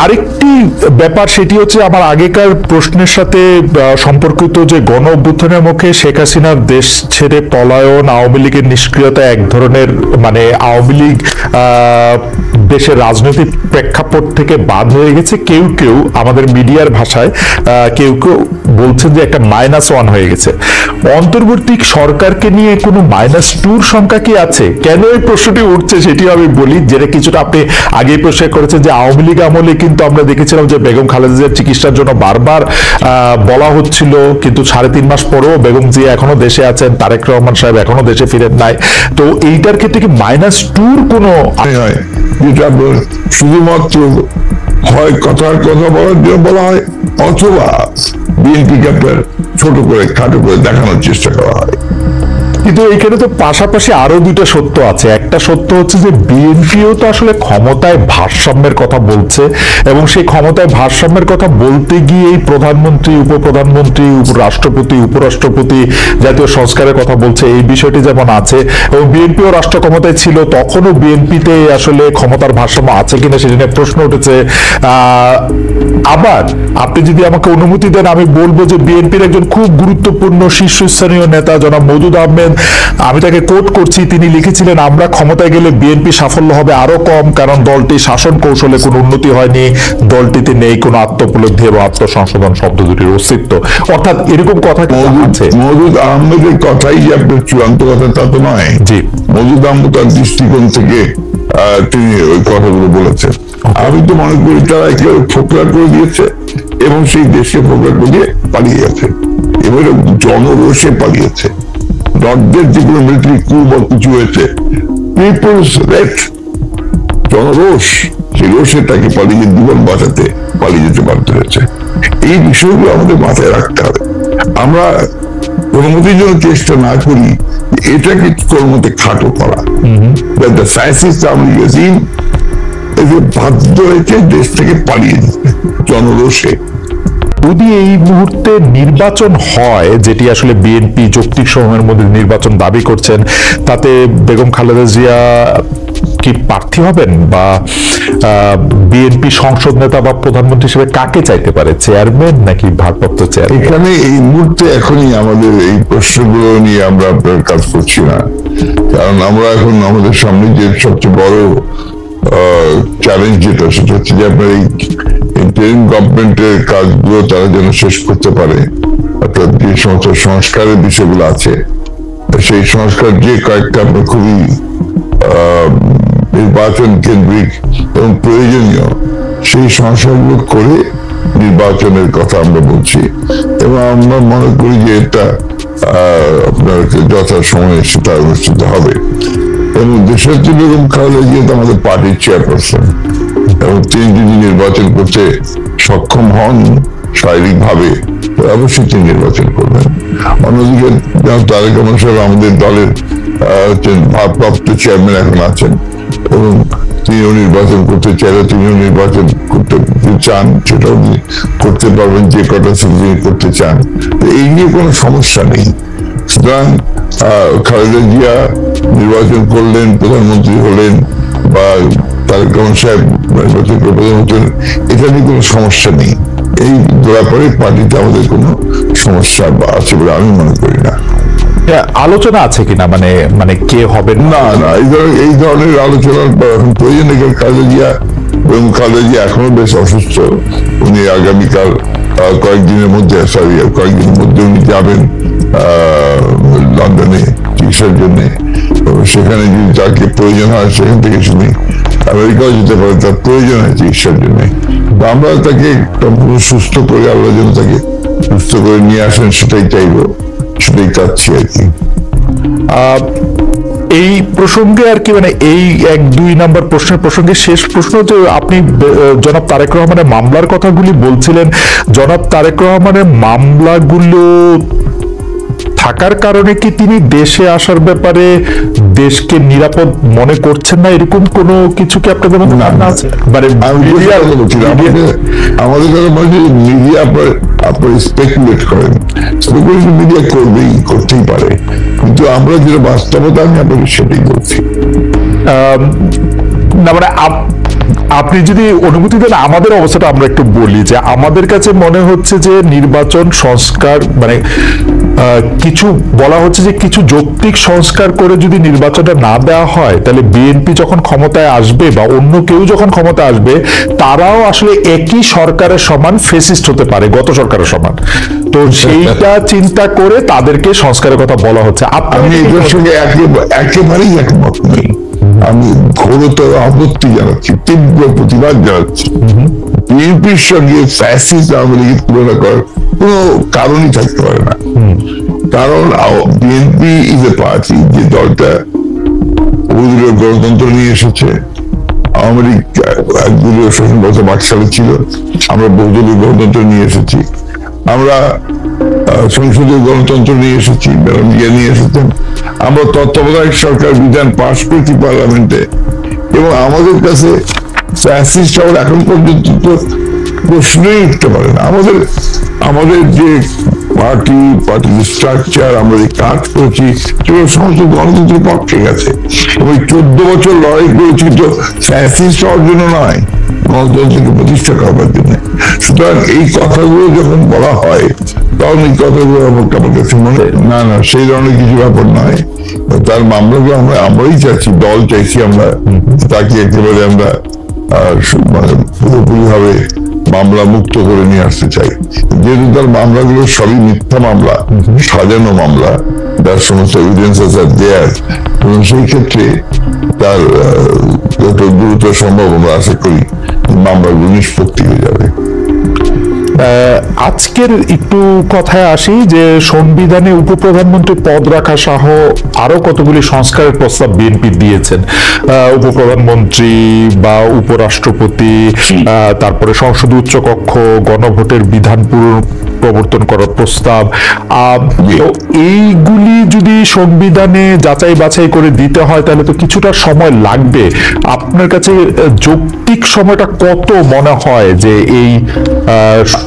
আরেকটি ব্যাপার, সেটি হচ্ছে আমার আগেকার প্রশ্নের সাথে সম্পর্কিত, যে গণ অভ্যুত্থানের মুখে শেখ হাসিনার দেশ ছেড়ে পলায়ন, আওয়ামী লীগের নিষ্ক্রিয়তা এক ধরনের, মানে আওয়ামী লীগ দেশের রাজনৈতিক প্রেক্ষাপট থেকে বাদ হয়ে গেছে। কেউ কেউ আমাদের মিডিয়ার ভাষায় কেউ কেউ বলছেন যে একটা -1 হয়ে গেছে। অন্তর্বর্তী সরকারকে নিয়ে কোনো -2 সংখ্যা কি আছে? কেন এই প্রশ্নটি উঠছে সেটি আমি বলি, যেটা কিছুটা আপনি আগেই প্রশ্ন করেছেন, যে আওয়ামী লীগ আমলে কিন্তু আমরা দেখেছিলাম যে বেগম খালেদা জিয়ার চিকিৎসার জন্য বারবার বলা হচ্ছিল, কিন্তু 3.5 মাস পরেও বেগম জিয়া এখনো দেশে আছেন, তারেক রহমান সাহেব এখনো দেশে ফিরেন নাই। তো এইটার ক্ষেত্রে কি -2 কোনো যেটা শুধুমাত্র হয় কথার কথা বলার জন্য বলা হয়, অথবা বিএনপিকে আপনার ছোট করে খাটো করে দেখানোর চেষ্টা করা হয়। কিন্তু এখানে তো পাশাপাশি আরো দুইটা সত্য আছে। একটা সত্য হচ্ছে যে বিএনপিও তো আসলে ক্ষমতায় ভারসাম্যের কথা বলছে, এবং সেই ক্ষমতায় ভারসাম্যের কথা বলতে গিয়ে এই প্রধানমন্ত্রী, উপপ্রধানমন্ত্রী, রাষ্ট্রপতি, উপরাষ্ট্রপতি জাতীয় সংস্কারের কথা বলছে, এই বিষয়টি যেমন আছে। এবং বিএনপিও রাষ্ট্র ক্ষমতায় ছিল, তখনও বিএনপিতে আসলে ক্ষমতার ভারসাম্য আছে কিনা সেটা নিয়ে প্রশ্ন উঠেছে। আবার আপনি যদি আমাকে অনুমতি দেন, আমি বলবো যে বিএনপির একজন খুব গুরুত্বপূর্ণ শীর্ষস্থানীয় নেতা জনাব মওদুদ আহমেদ, আমি তাকে কোট করছি, তিনি লিখেছিলেন, আমরা ক্ষমতায় গেলে বিএনপি সাফল্য হবে আরো কম, কারণ দলটি শাসন কৌশলে কোনো উন্নতি হয়নি, দলটিতে নেই কোনো আত্মোপলব্ধি এবং আত্মসংশোধন শব্দ দুটির অস্তিত্ব। অর্থাৎ এরকম কথা আছে। মওদুদ আহমেদের কথাই যে আপনার চূড়ান্ত কথা তা তো নয়। জি, মওদুদ আহমেদ তার দৃষ্টিকোণ থেকে তিনি ওই কথাগুলো বলেছেন। আমি তো মনে করি তারা একেবারে ফোকলা করে দিয়েছে, এবং সেই দেশকে ফোকলা করে দিয়ে পালিয়ে গেছে, এবারে জনরোষে পালিয়েছে। নর্থের যেগুলো মিলিটারি কু বা কিছু হয়েছে, পিপলস রেট, জনরোষ, সেই রোষে তাকে পালিয়ে জীবন বাঁচাতে পালিয়ে যেতে বাধ্য হয়েছে। এই বিষয়গুলো আমাদের মাথায় রাখতে হবে। আমরা অনুমতির জন্য চেষ্টা না করি এটাকে কোন মতে খাটো করা, বাধ্য হয়েছে দেশ থেকে পালিয়ে যেতে জনরোষে। যদি এই মুহূর্তে নির্বাচন হয়, যেটি আসলে বিএনপি যৌক্তিক সময়ের মধ্যে নির্বাচন দাবি করছেন, তাতে বেগম খালেদা জিয়া কি প্রার্থী হবেন, বা বিএনপি সংসদ নেতা বা প্রধানমন্ত্রী হিসেবে কাকে চাইতে পারে, চেয়ারম্যান নাকি ভারপ্রাপ্ত চেয়ারম্যান? এখানে এই মুহূর্তে এখনই আমাদের এই প্রশ্নগুলো নিয়ে আমরা কাজ করছি না, কারণ আমরা এখন আমাদের সামনে যে সবচেয়ে বড় চ্যালেঞ্জ যেটা, সেটা হচ্ছে যে আপনার এই ইন্টারিম গভর্নমেন্টের কাজগুলো তারা যেন শেষ করতে পারে, অর্থাৎ যে সমস্ত সংস্কারের বিষয়গুলো আছে, সেই সংস্কার যে কয়েকটা আপনার খুবই নির্বাচন কেন্দ্রিক এবং প্রয়োজনীয়, সেই সংস্কারগুলো করে নির্বাচনের কথা আমরা বলছি, এবং আমরা মনে করি যে এটা আপনার যথা সময়ে সেটা অনুষ্ঠিত হবে। এবং দেশনেত্রী বেগম খালেদা জিয়া আমাদের পার্টির চেয়ারপারসন, এবং তিনি যদি নির্বাচন করতে সক্ষম হন শারীরিক ভাবে, অবশ্যই তিনি নির্বাচন করবেন। অন্যদিকে তারেক রহমান সাহেব আমাদের দলের ভারপ্রাপ্ত চেয়ারম্যান এখন আছেন, এবং তিনিও নির্বাচন করতে চাইলে তিনিও নির্বাচন করতে চান, সেটাও করতে পারবেন, যে কটা তিনি করতে চান। এই নিয়ে কোনো সমস্যা নেই। সুতরাং খালেদা জিয়া নির্বাচন করলেন, প্রধানমন্ত্রী হলেন, বা তারেক রহমান সাহেব নির্বাচন করে প্রধানমন্ত্রী হলেন, এটা নিয়ে কোনো সমস্যা নেই। এই ব্যাপারে পার্টিতে আমাদের কোনো সমস্যা আছে বলে আমি মনে করি না। আলোচনা আছে কিনা, মানে কে হবে? না, এই ধরনের আলোচনার এখন প্রয়োজন নেই। খালেদা জিয়া এবং খালেদা জিয়া এখনো বেশ অসুস্থ, উনি আগামীকাল কয়েকদিনের মধ্যে উনি যাবেন লন্ডনে চিকিৎসার জন্য। সেখানে যদি তাকে প্রয়োজন হয়, সেখান থেকে শুনি আমেরিকাও যেতে পারে, তার প্রয়োজন হয় চিকিৎসার জন্য। আমরা তাকে সম্পূর্ণ সুস্থ করে, আল্লাহ যেন তাকে সুস্থ করে নিয়ে আসেন, সেটাই চাইবো, সেটাই চাচ্ছি আর কি। এই প্রসঙ্গে আর কি, মানে এই 1-2 নাম্বার প্রশ্নের প্রসঙ্গে শেষ প্রশ্ন, যে আপনি জনাব তারেক রহমানের মামলার কথাগুলি বলছিলেন, জনাব তারেক রহমানের মামলাগুলো থাকার কারণে কি তিনি দেশে আসার ব্যাপারে দেশকে নিরাপদ মনে করছেন না, এরকম কোনো কিছু কি আপনাদের মধ্যে ধারণা আছে? মানে আমাদের মিডিয়া আপনার স্পেকুলেট করেন, মিডিয়া করতেই পারে, কিন্তু আমরা যেটা বাস্তবতা, আমি আপনাকে সেটাই বলছি। না, মানে আপনি যদি অনুমতি দেন আমাদের অবস্থাটা আমরা একটু বলি, যে আমাদের কাছে মনে হচ্ছে যে নির্বাচন সংস্কার মানে কিছু বলা হচ্ছে যে কিছু যৌক্তিক সংস্কার করে যদি নির্বাচনটা না দেওয়া হয়, তাহলে বিএনপি যখন ক্ষমতায় আসবে বা অন্য কেউ যখন ক্ষমতা আসবে, তারাও আসলে একই সরকারের সমান ফেসিস্ট হতে পারে, গত সরকারের সমান। তো সেইটা চিন্তা করে তাদেরকে সংস্কারের কথা বলা হচ্ছে। আমি এটার সঙ্গে একেবারেই একমত নই। আমি ঘোরতর আপত্তি জানাচ্ছি, তীব্র প্রতিবাদ জানাচ্ছি। বিএনপির সঙ্গে ফ্যাসিস্ট আওয়ামী লীগের তুলনা করার কোনো কারণই থাকতে পারে না। কারণ বিএনপি ইজ এ পার্টি, যে দলটা বহুদলীয় গণতন্ত্র নিয়ে এসেছে। আওয়ামী লীগ একদলীয় শাসনব্যবস্থা 62 সালে ছিল, আমরা বহুদলীয় গণতন্ত্র নিয়ে এসেছি। আমরা সংসদীয় গণতন্ত্র নিয়ে এসেছি, ম্যাডাম জিয়া নিয়ে এসেছেন। আমরা তত্ত্বাবধায়ক সরকার বিধান পাশ করেছি পার্লামেন্টে, এবং আমাদের কাছে ফ্যাসিস্ট হওয়ার এখন পর্যন্ত তো প্রশ্নই উঠতে পারে না। আমাদের যে পার্টির স্ট্রাকচার, আমরা যে কাজ করেছি, সেগুলো সমস্ত গণতন্ত্রের পক্ষে গেছে। এবং 14 বছর লড়াই করেছি তো ফ্যাসিস্ট হওয়ার জন্য নয়, গণতন্ত্রকে প্রতিষ্ঠা করবার জন্য। সুতরাং এই কথাগুলো যখন বলা হয়, তখন এই কথাগুলো আমার কাছে মনে না সেই ধরনের কিছু ব্যাপার নয়। তার মামলাগুলো আমরাই চাইছি, দল চাইছি আমরা তাকে একেবারে আমরা মানে পুরোপুরি ভাবে মামলা মুক্ত করে নিয়ে আসতে চাই। যেহেতু তার মামলাগুলো সবই মিথ্যা মামলা, সাজানো মামলা, তার সমস্ত এভিডেন্সেস আর দেয়ার, এবং সেই ক্ষেত্রে তার যত দ্রুত সম্ভব আমরা আশা করি মামলাগুলো নিষ্পত্তি হয়ে যাবে। আজকের একটু কথায় আসি যে সংবিধানে উপপ্রধানমন্ত্রী পদ রাখা সহ আরো কতগুলি সংস্কারের প্রস্তাব বিএনপি দিয়েছেন। উপপ্রধানমন্ত্রী বা উপরাষ্ট্রপতি, তারপরে সংসদ উচ্চ কক্ষ, গণভোটের বিধান প্রবর্তন করার প্রস্তাব। তো এইগুলি যদি সংবিধানে যাচাই বাছাই করে দিতে হয়, তাহলে তো কিছুটা সময় লাগবে। আপনার কাছে যৌক্তিক সময়টা কত মনে হয়, যে এই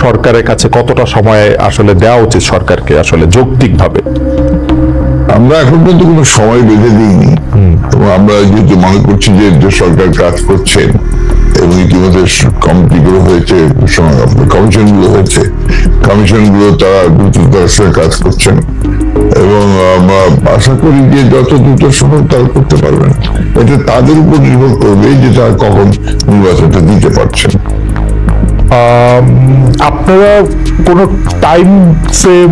সরকারের কাছে কতটা সময় আসলে দেওয়া উচিত সরকারকে আসলে যৌক্তিক ভাবে? আমরা এখন কিন্তু কোনো সময় বেঁধে দিইনি, এবং আমরা যেহেতু মনে করছি যে সরকার কাজ করছেন, এবং ইতিমধ্যে কমিটিগুলো হয়েছে, কমিশনগুলো হয়েছে, কমিশনগুলো তারা দ্রুততার সঙ্গে কাজ করছেন, এবং আমরা আশা করি যে যত দ্রুত সম্ভব তারা করতে পারবেন। এটা তাদের উপর নির্ভর করবে যে তারা কখন নির্বাচনটা দিতে পারছেন। আপনারা কোন টাইম ফ্রেম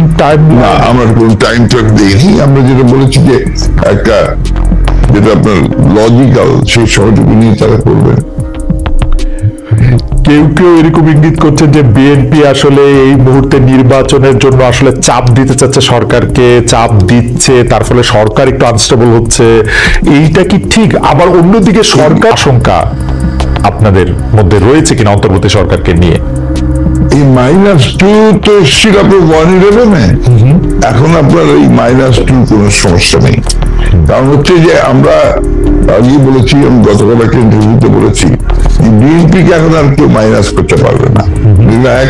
না, আমরা কোন টাইম ট্র্যাক দেইনি। আমরা যেটা বলেছি যে একটা যেটা আপনার লজিক্যাল, সেই সময়টুকু নিয়ে তারা করবেন। কেউ কেউ এরকম ইঙ্গিত করছেন যে বিএনপি আসলে এই মুহূর্তে নির্বাচনের জন্য আসলে চাপ দিতে চাচ্ছে সরকারকে, চাপ দিচ্ছে, তার ফলে সরকার একটু আনস্টেবল হচ্ছে। এইটা কি ঠিক? আবার অন্যদিকে সরকার আশঙ্কা আপনাদের মধ্যে রয়েছে কিনা অন্তর্বর্তী সরকারকে নিয়ে? এই -2 তো এসেছিল আপনার 111-এ, এখন আপনার এই -2 কোনো সমস্যা নেই। কারণ হচ্ছে যে আমরা আগে বলেছি, আমি গতকাল একটা ইন্টারভিউতে বলেছি, বিএনপিকে এখন আর কেউ মাইনাস করতে পারবে না। এক,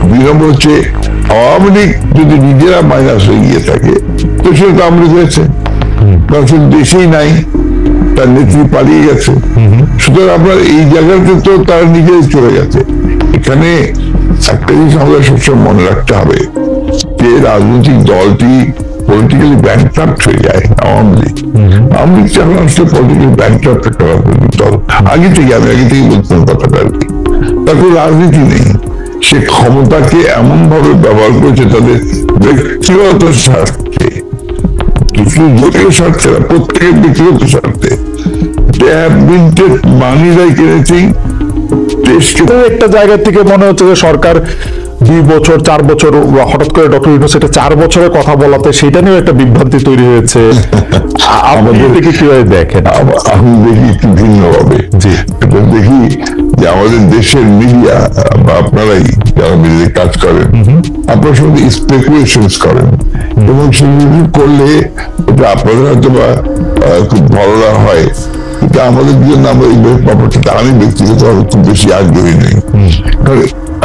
2 নম্বর হচ্ছে আওয়ামী লীগ যদি নিজেরা মাইনাস হয়ে গিয়ে থাকে, তো সেটা তো আওয়ামী লীগ হয়েছে, কারণ সে দেশেই নাই, তার নেত্রী পালিয়ে গেছে। সুতরাং আপনার এই জায়গাতে তো তারা নিজেই চলে গেছে। এখানে একটা জিনিস আমাদের সবসময় মনে রাখতে হবে, যে রাজনৈতিক দলটি পলিটিক্যালি ব্যাংক্রাফট হয়ে যায়। আওয়ামী লীগ যখন আসলে পলিটিক্যালি ব্যাংক্রাফট একটা দল, আমি আগে থেকেই বলতাম কথাটা আর কি। তার কোনো রাজনীতি নেই, সে ক্ষমতাকে এমন ভাবে ব্যবহার করেছে তাদের ব্যক্তিগত স্বার্থে, কিছু জটিল স্বার্থে না, প্রত্যেকের ব্যক্তিগত স্বার্থে। মানি লাইক এনিথিং। একটা জায়গা থেকে মনে হচ্ছে যে সরকার 2 বছর 4 বছর, হঠাৎ করে ডক্টর ইউনূস এটা 4 বছরের কথা বলাতে সেটা নিয়েও একটা বিভ্রান্তি তৈরি হয়েছে। আমাদের দেখি কিভাবে দেখেন? আমি দেখি একটু ভিন্ন ভাবে। এটা দেখি যে আমাদের দেশের মিডিয়া বা আপনারাই যারা মিডিয়ায় কাজ করেন, আপনারা সঙ্গে স্পেকুলেশনস করেন, এবং সেগুলো করলে এটা আপনাদের হয়তো বা খুব ভালো না হয়, কিন্তু আমাদের জন্য আমরা এই ব্যাপারটা আমি ব্যক্তিগতভাবে খুব বেশি আগ্রহী নেই। কারণ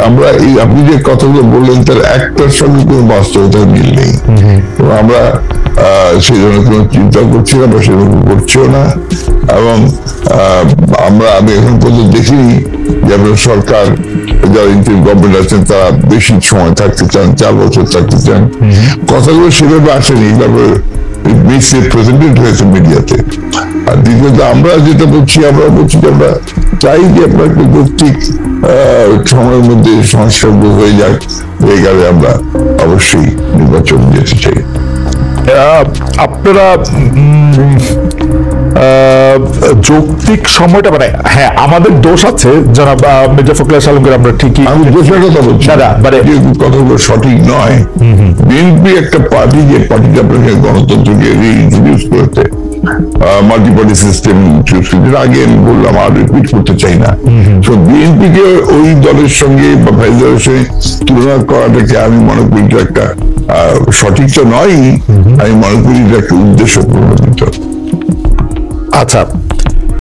আমরা এই আপনি যে কথাগুলো বললেন তার একটার সঙ্গে কোনো বাস্তবতার মিল নেই। এবং আমরা সেই ধরনের কোনো চিন্তা করছি না বা সেরকম করছিও না। এবং আমি এখন পর্যন্ত দেখিনি যে আপনার সরকার যারা ইন্টারিম গভর্নমেন্ট আছেন তারা বেশি সময় থাকতে চান, 4 বছর থাকতে চান। কথাগুলো সেভাবে আসেনি, এইভাবে প্রেজেন্টেড হয়েছে মিডিয়াতে। আর দ্বিতীয়ত আমরা যেটা বলছি, আমরা বলছি যে আমরা চাই যে আপনার একটা যৌক্তিক সময়ের মধ্যে সংস্কারগুলো হয়ে যাক, হয়ে গেলে আমরা অবশ্যই নির্বাচন যেতে চাই। আপনারা যৌক্তিক সময়টা মানে হ্যাঁ আমাদের দোষ আছে যারা মির্জা ফখরুল আলমগীর, আমরা ঠিকই আমি দোষের কথা বলছি দাদা, মানে যে কথাগুলো সঠিক নয়। বিএনপি একটা পার্টি, যে পার্টিটা আপনাকে গণতন্ত্রকে রিইন্ট্রোডিউস করেছে, মাল্টি পার্টি সিস্টেম ইন্ট্রোডিউস করেছে, আগে আমি বললাম আর রিপিট করতে চাই না। তো বিএনপি কে ওই দলের সঙ্গে বা ভাই দলের সঙ্গে তুলনা করাটাকে আমি মনে করি যে একটা সঠিক তো নয়। আমি মনে করি যে একটা উদ্দেশ্য প্রণোদিত। আচ্ছা